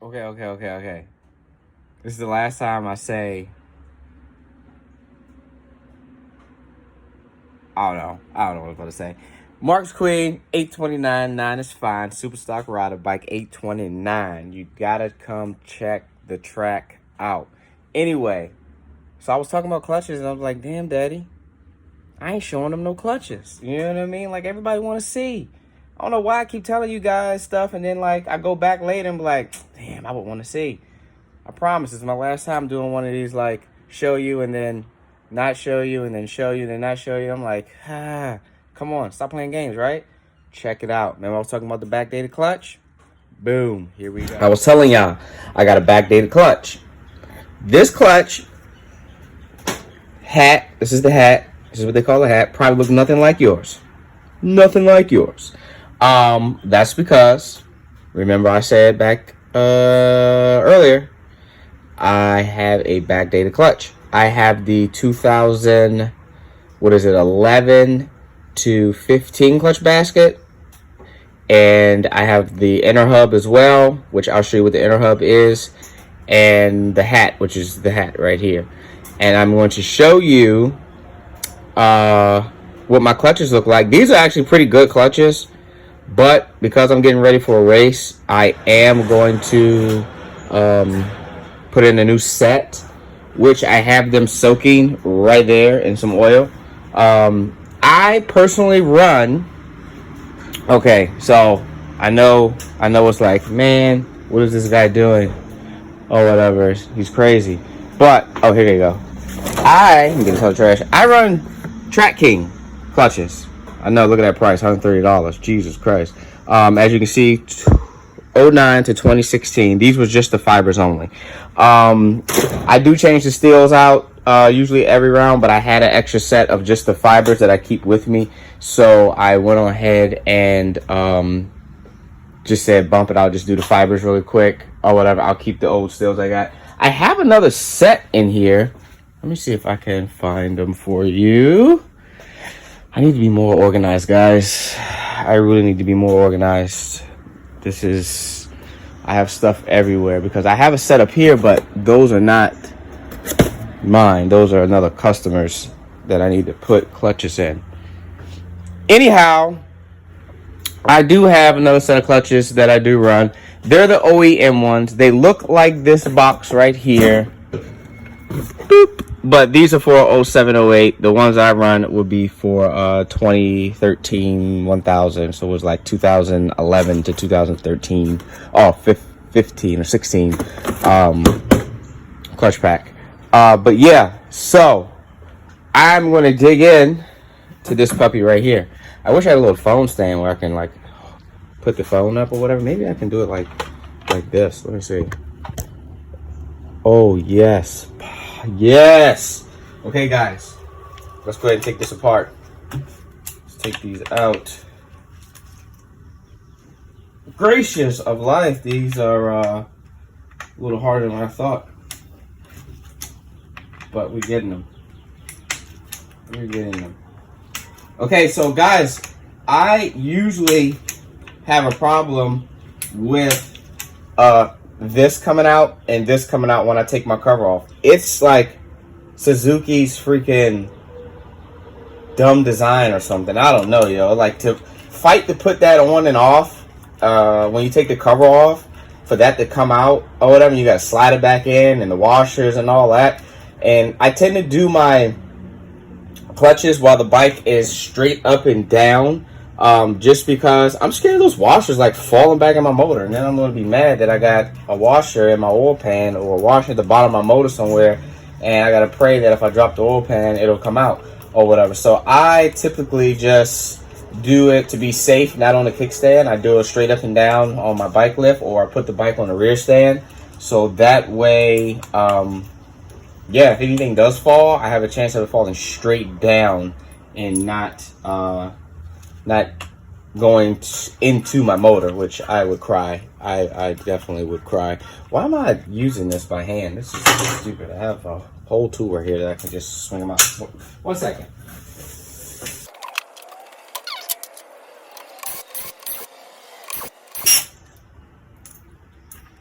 Okay. This is the last time I say. I don't know what I was about to say. Mark's Queen, 829, 9 is fine. Superstock rider bike, 829. You gotta come check the track out. Anyway, so I was talking about clutches, and I was like, damn, daddy, I ain't showing them no clutches. You know what I mean? Like, everybody want to see. I don't know why I keep telling you guys stuff, and then, like, I go back later and be like, damn, I would want to see. I promise, it's my last time doing one of these, like, show you and then not show you and then show you and then not show you. I'm like, come on, stop playing games, right? Check it out. Remember I was talking about the backdated clutch? Boom, here we go. I was telling y'all, I got a backdated clutch. This clutch, hat, this is the hat. This is what they call a hat. Probably looks nothing like yours. Nothing like yours. That's because, remember I said back earlier, I have a backdated clutch. I have the 11 to 15 clutch basket. And I have the inner hub as well, which I'll show you what the inner hub is. And the hat, which is the hat right here. And I'm going to show you what my clutches look like. These are actually pretty good clutches. But because I'm getting ready for a race, I am going to put in a new set, which I have them soaking right there in some oil. I personally run. Okay, so I know it's like, man, what is this guy doing? Oh, whatever, he's crazy. But here you go. I'm getting so trash. I run Track King clutches. I know, look at that price, $130. Jesus Christ. As you can see, 09 to 2016. These was just the fibers only. I do change the steels out usually every round, but I had an extra set of just the fibers that I keep with me. So I went on ahead and just said, bump it. I'll just do the fibers really quick or whatever. I'll keep the old steels I got. I have another set in here. Let me see if I can find them for you. I need to be more organized, guys. I really need to be more organized. I have stuff everywhere because I have a set up here, but those are not mine. Those are another customer's that I need to put clutches in. Anyhow, I do have another set of clutches that I do run. They're the OEM ones. They look like this box right here. Boop. But these are for 07, 08. The ones I run would be for 2013, 1000. So it was like 2011 to 2013. 15 or 16 clutch pack. But yeah, so I'm going to dig in to this puppy right here. I wish I had a little phone stand where I can like put the phone up or whatever. Maybe I can do it like this. Let me see. Oh, yes. Yes. Okay, guys. Let's go ahead and take this apart. Let's take these out. Gracious of life. These are a little harder than I thought. But we're getting them. We're getting them. Okay, so guys, I usually have a problem with this coming out and this coming out when I take my cover off. It's like Suzuki's freaking dumb design or something. I don't know, yo. Like to fight to put that on and off when you take the cover off, for that to come out or whatever, you gotta slide it back in and the washers and all that. And I tend to do my clutches while the bike is straight up and down. Just because I'm scared of those washers like falling back in my motor, and then I'm going to be mad that I got a washer in my oil pan or a washer at the bottom of my motor somewhere, and I got to pray that if I drop the oil pan, it'll come out or whatever. So I typically just do it to be safe, not on the kickstand. I do it straight up and down on my bike lift, or I put the bike on the rear stand. So that way, yeah, if anything does fall, I have a chance of it falling straight down and not going into my motor, which I would cry. I definitely would cry. Why am I using this by hand? This is stupid. I have a whole tool right here that I can just swing them out. 1 second.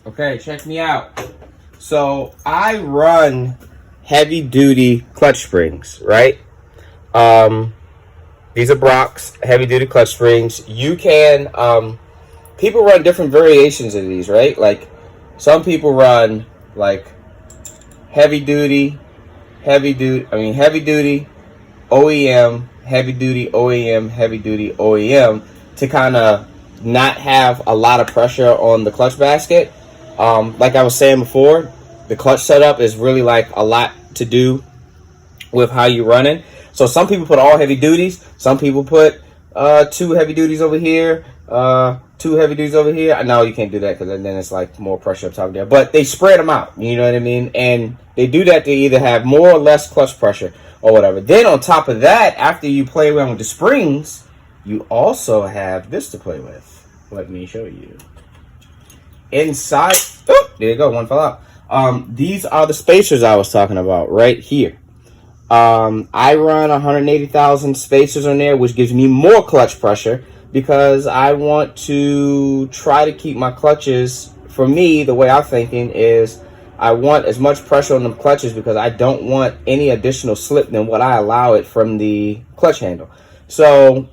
Okay, check me out. So I run heavy duty clutch springs, right? These are Brock's heavy duty clutch springs. You can people run different variations of these, right? Like some people run like heavy duty, heavy duty, OEM, heavy duty, OEM, heavy duty, OEM to kind of not have a lot of pressure on the clutch basket. Like I was saying before, the clutch setup is really like a lot to do with how you run it. So some people put all heavy duties. Some people put two heavy duties over here, two heavy duties over here. No, you can't do that because then it's like more pressure up top there. But they spread them out. You know what I mean? And they do that to either have more or less clutch pressure or whatever. Then on top of that, after you play around with the springs, you also have this to play with. Let me show you. Inside, oh, there you go, one fell out. These are the spacers I was talking about right here. I run 180,000 spacers on there, which gives me more clutch pressure because I want to try to keep my clutches. For me, the way I'm thinking is I want as much pressure on the clutches because I don't want any additional slip than what I allow it from the clutch handle. So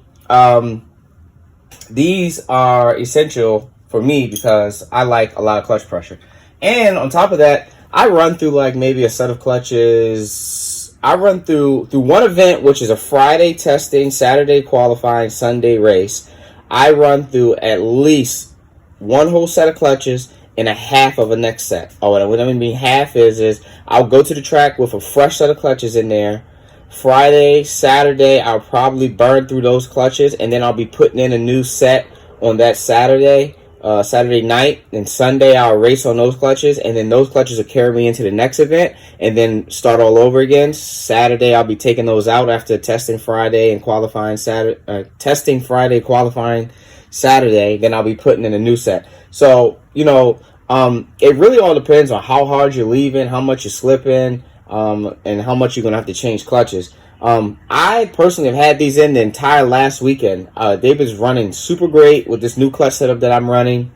these are essential for me because I like a lot of clutch pressure. And on top of that, I run through like maybe a set of clutches. I run through one event, which is a Friday testing, Saturday qualifying, Sunday race. I run through at least one whole set of clutches and a half of a next set. Oh, what I mean half is I'll go to the track with a fresh set of clutches in there. Friday, Saturday, I'll probably burn through those clutches, and then I'll be putting in a new set on that Saturday night. And Sunday, I'll race on those clutches, and then those clutches will carry me into the next event, and then start all over again. Saturday, I'll be taking those out after testing Friday and qualifying Saturday. Testing Friday, qualifying Saturday, then I'll be putting in a new set. So, you know, it really all depends on how hard you're leaving, how much you're slipping, and how much you're going to have to change clutches. I personally have had these in the entire last weekend. They've been running super great with this new clutch setup that I'm running,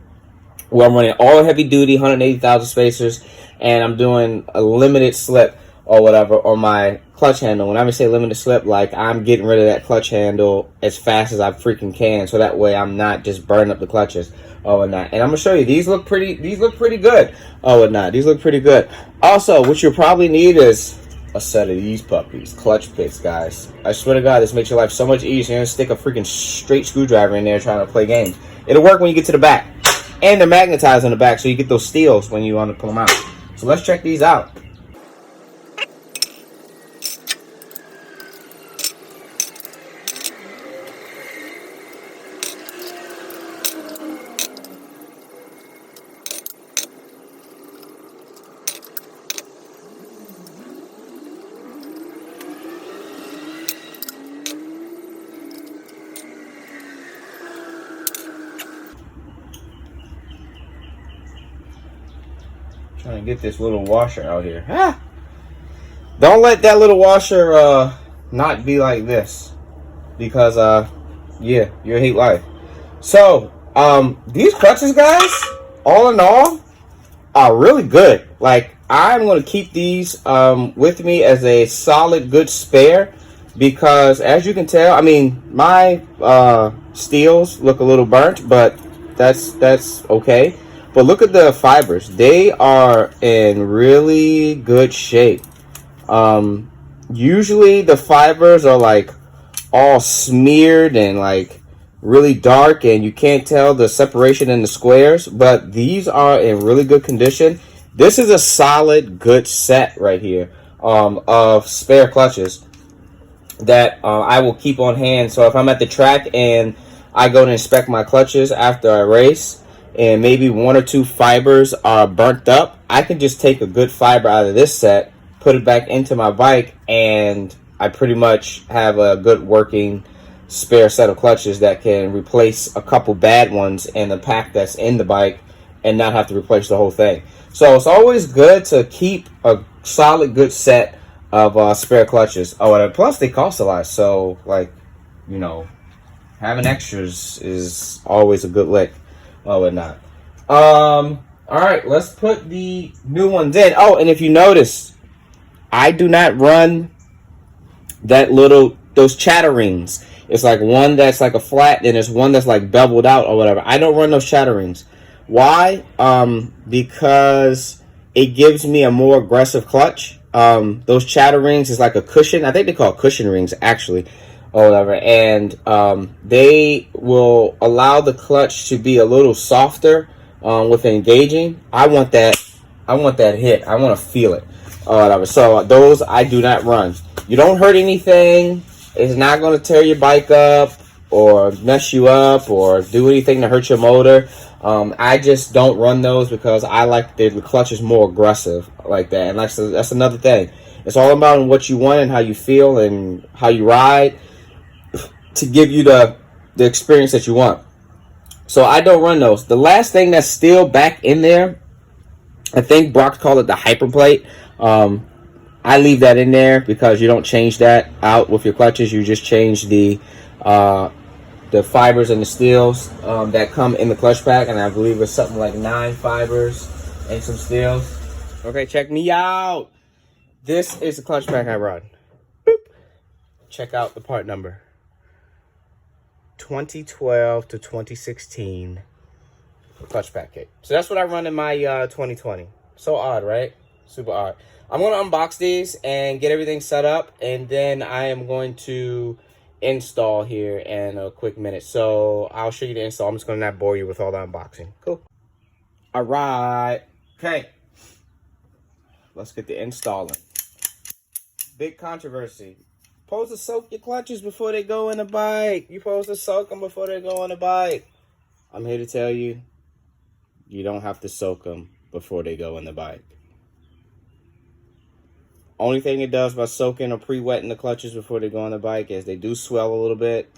where I'm running all heavy duty, 180,000 spacers, and I'm doing a limited slip or whatever on my clutch handle. When I say limited slip, like I'm getting rid of that clutch handle as fast as I freaking can, so that way I'm not just burning up the clutches. Oh, and not. And I'm gonna show you. These look pretty good. Oh, and not. These look pretty good. Also, what you'll probably need is a set of these puppies, clutch picks, guys. I swear to God, this makes your life so much easier. You're gonna stick a freaking straight screwdriver in there trying to play games. It'll work when you get to the back, and they're magnetized on the back, so you get those steels when you want to pull them out. So let's check these out. Trying to get this little washer out here. Don't let that little washer not be like this, because yeah, you'll hate life. So these clutches, guys, all in all, are really good. Like, I'm going to keep these with me as a solid good spare, because as you can tell, I mean, my steels look a little burnt, but that's okay. But look at the fibers. They are in really good shape. Usually the fibers are like all smeared and like really dark, and you can't tell the separation in the squares, but these are in really good condition. This is a solid good set right here of spare clutches that I will keep on hand. So if I'm at the track and I go to inspect my clutches after I race, and maybe one or two fibers are burnt up, I can just take a good fiber out of this set, put it back into my bike, and I pretty much have a good working spare set of clutches that can replace a couple bad ones in the pack that's in the bike and not have to replace the whole thing. So it's always good to keep a solid good set of spare clutches. Oh, and plus they cost a lot, so like, you know, having extras is always a good lick. Oh, and not. All right, let's put the new ones in. Oh, and if you notice, I do not run those chatterings. It's like one that's like a flat, and there's one that's like beveled out or whatever. I don't run those chatterings. Why? Because it gives me a more aggressive clutch. Those chatterings is like a cushion. I think they call it cushion rings actually, or whatever. And they will allow the clutch to be a little softer with engaging. I want that. I want that hit. I want to feel it. Whatever. So those I do not run. You don't hurt anything. It's not going to tear your bike up or mess you up or do anything to hurt your motor. I just don't run those because I like the clutch is more aggressive like that. And that's another thing. It's all about what you want and how you feel and how you ride to give you the experience that you want. So I don't run those. The last thing that's still back in there, I think Brock called it the hyper plate. I leave that in there because you don't change that out with your clutches. You just change the fibers and the steels that come in the clutch pack, and I believe it's something like 9 fibers and some steels. Okay, check me out. This is the clutch pack I run. Boop. Check out the part number. 2012 to 2016 clutch pack kit. So that's what I run in my 2020. So odd, right? Super odd. I'm going to unbox these and get everything set up, and then I am going to install here in a quick minute. So I'll show you the install. I'm just going to not bore you with all the unboxing. Cool. All right. Okay. Let's get the installing. Big controversy. Supposed to soak your clutches before they go in the bike. You're supposed to soak them before they go on the bike. I'm here to tell you, you don't have to soak them before they go in the bike. Only thing it does by soaking or pre-wetting the clutches before they go on the bike is they do swell a little bit,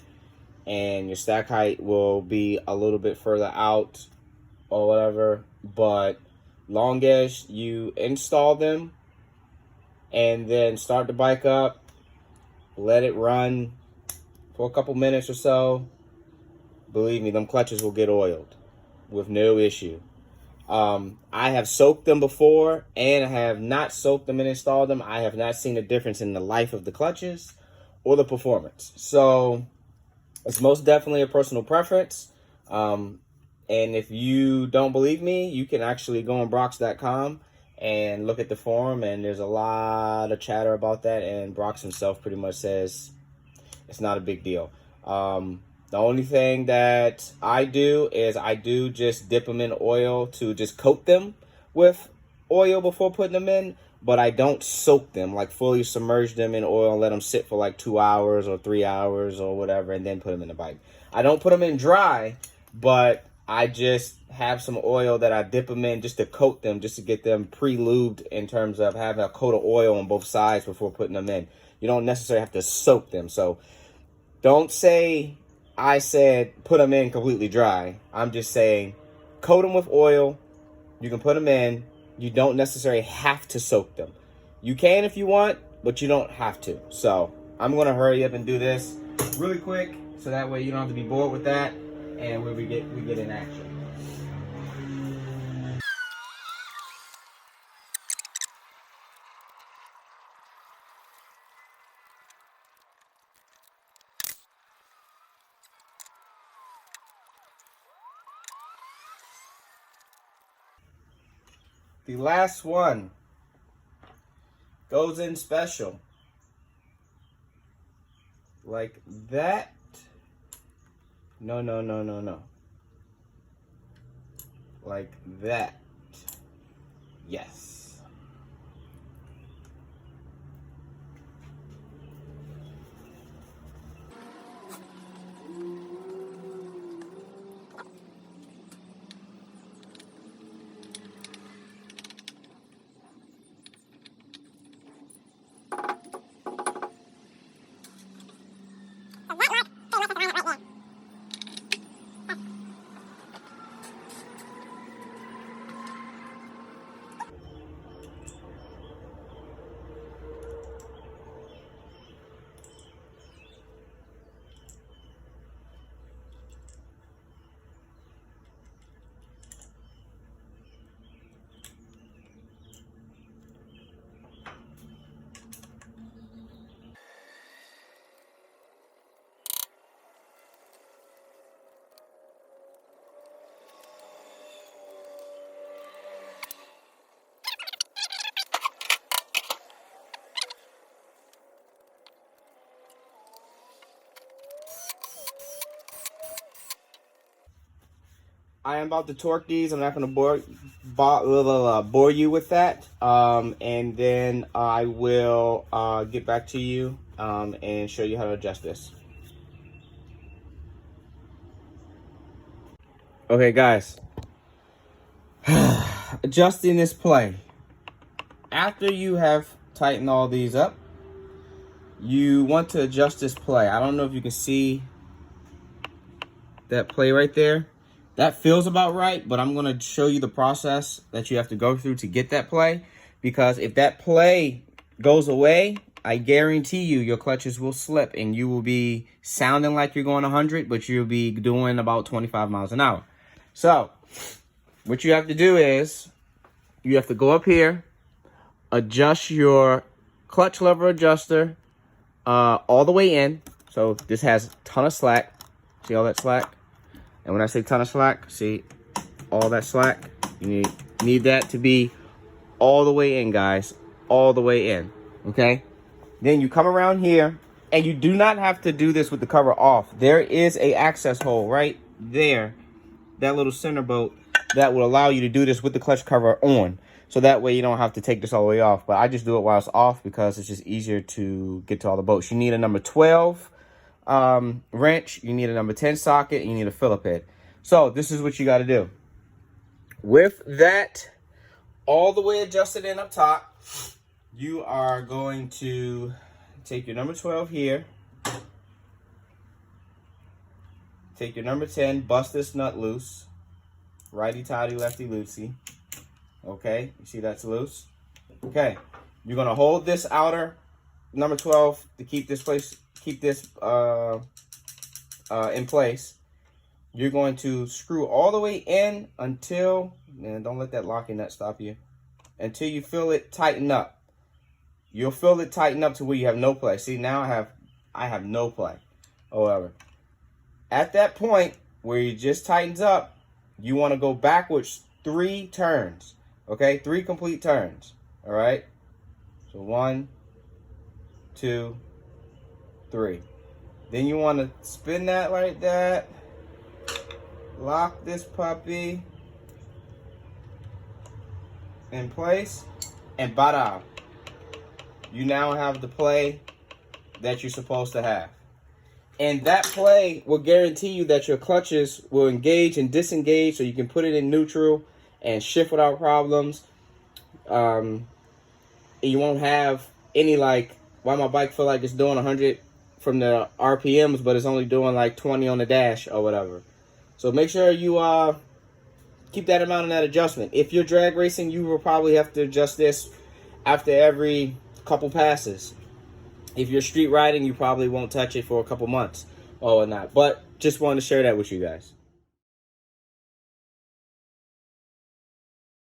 and your stack height will be a little bit further out or whatever. But long as you install them and then start the bike up, let it run for a couple minutes or so, believe me, them clutches will get oiled with no issue. I have soaked them before, and I have not soaked them and installed them. I have not seen a difference in the life of the clutches or the performance. So it's most definitely a personal preference. And if you don't believe me, you can actually go on Brox.com and look at the forum, and there's a lot of chatter about that, and Brox himself pretty much says it's not a big deal. The only thing that I do is I do just dip them in oil to just coat them with oil before putting them in, but I don't soak them, like fully submerge them in oil and let them sit for like 2 hours or 3 hours or whatever, and then put them in the bike. I don't put them in dry, but I just have some oil that I dip them in just to coat them, just to get them pre-lubed in terms of having a coat of oil on both sides before putting them in. You don't necessarily have to soak them. So don't say I said put them in completely dry. I'm just saying coat them with oil. You can put them in. You don't necessarily have to soak them. You can if you want, but you don't have to. So I'm going to hurry up and do this really quick so that way you don't have to be bored with that, and we get in action. The last one goes in special. Like that. No. Like that. Yes. I am about to torque these. I'm not going to bore you with that. And then I will get back to you and show you how to adjust this. Okay, guys. Adjusting this play. After you have tightened all these up, you want to adjust this play. I don't know if you can see that play right there. That feels about right, but I'm going to show you the process that you have to go through to get that play. Because if that play goes away, I guarantee you your clutches will slip and you will be sounding like you're going 100, but you'll be doing about 25 miles an hour. So what you have to do is you have to go up here, adjust your clutch lever adjuster all the way in. So this has a ton of slack. See all that slack? And when I say ton of slack, see all that slack? You need that to be all the way in, guys. All the way in, okay? Then you come around here, and you do not have to do this with the cover off. There is a access hole right there, that little center bolt, that will allow you to do this with the clutch cover on. So that way you don't have to take this all the way off. But I just do it while it's off because it's just easier to get to all the bolts. You need a number 12 wrench. You need a number 10 socket. You need a Phillip head. So this is what you got to do. With that all the way adjusted in up top, you are going to take your number 12 here. Take your number 10, bust this nut loose. Righty-tighty, lefty-loosey. Okay, you see that's loose? Okay, you're gonna hold this outer number 12 to keep this in place. You're going to screw all the way in until, man, don't let that locking nut stop you, until you feel it tighten up. You'll feel it tighten up to where you have no play. See, now I have no play. However, at that point where it just tightens up, you want to go backwards 3 turns. Okay, 3 complete turns. All right. So 1, 2, 3. Then you want to spin that like that. Lock this puppy in place, and bada. You now have the play that you're supposed to have. And that play will guarantee you that your clutches will engage and disengage, so you can put it in neutral and shift without problems. And you won't have any like, why my bike feel like it's doing 100 from the RPMs, but it's only doing like 20 on the dash or whatever. So make sure you keep that amount in that adjustment. If you're drag racing, you will probably have to adjust this after every couple passes. If you're street riding, you probably won't touch it for a couple months or whatnot. But just wanted to share that with you guys.